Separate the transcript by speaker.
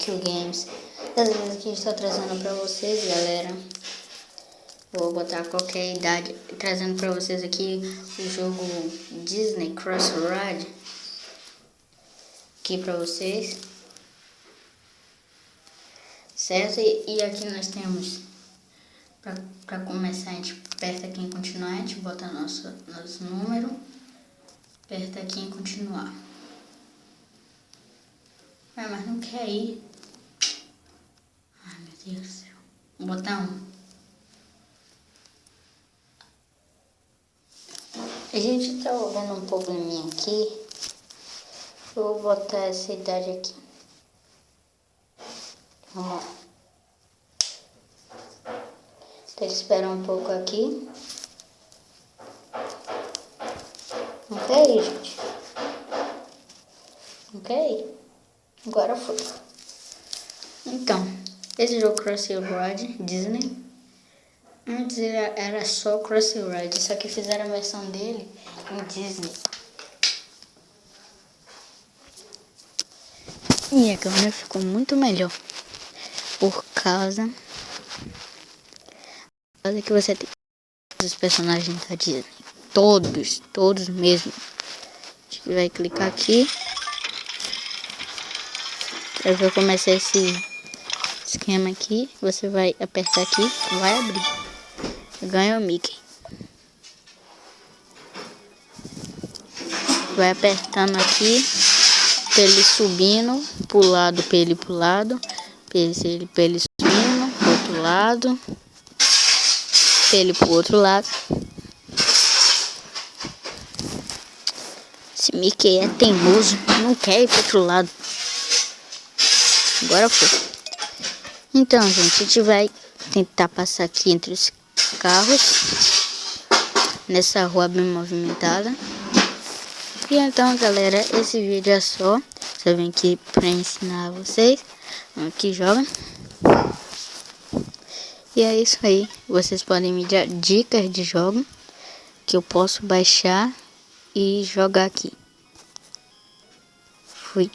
Speaker 1: Kill Games. Dessa vez aqui estou trazendo pra vocês, galera. Eu vou botar qualquer idade, trazendo pra vocês aqui o jogo Disney Crossroad. Aqui pra vocês. Certo? E aqui nós temos, pra começar, a gente aperta aqui em continuar, a gente bota nosso número, aperta aqui em continuar. Mas não quer ir. Ai, meu Deus do céu. Vou botar 1. A gente tá vendo um probleminha aqui. Eu vou botar essa idade aqui. Vamos lá. Então espera um pouco aqui. Não quer ir, gente. Não quer ir. Agora foi. Então, esse jogo Crossroad Disney, antes era só Crossroad, só que fizeram a versão dele em Disney. E a câmera ficou muito melhor, por causa que você tem os personagens da Disney, todos mesmo. A gente vai clicar aqui. Eu vou começar esse esquema aqui. Você vai apertar aqui, vai abrir. Ganha o Mickey. Vai apertando aqui, pra ele subindo pro lado, pra ele pro lado, pra ele subindo pro outro lado, pra ele pro outro lado. Esse Mickey é teimoso, não quer ir pro outro lado. Agora foi. Então, gente, a gente vai tentar passar aqui entre os carros, nessa rua bem movimentada. E então, galera, esse vídeo é só. Você vem aqui pra ensinar vocês que joga. E é isso aí. Vocês podem me dar dicas de jogo que eu posso baixar e jogar aqui. Fui.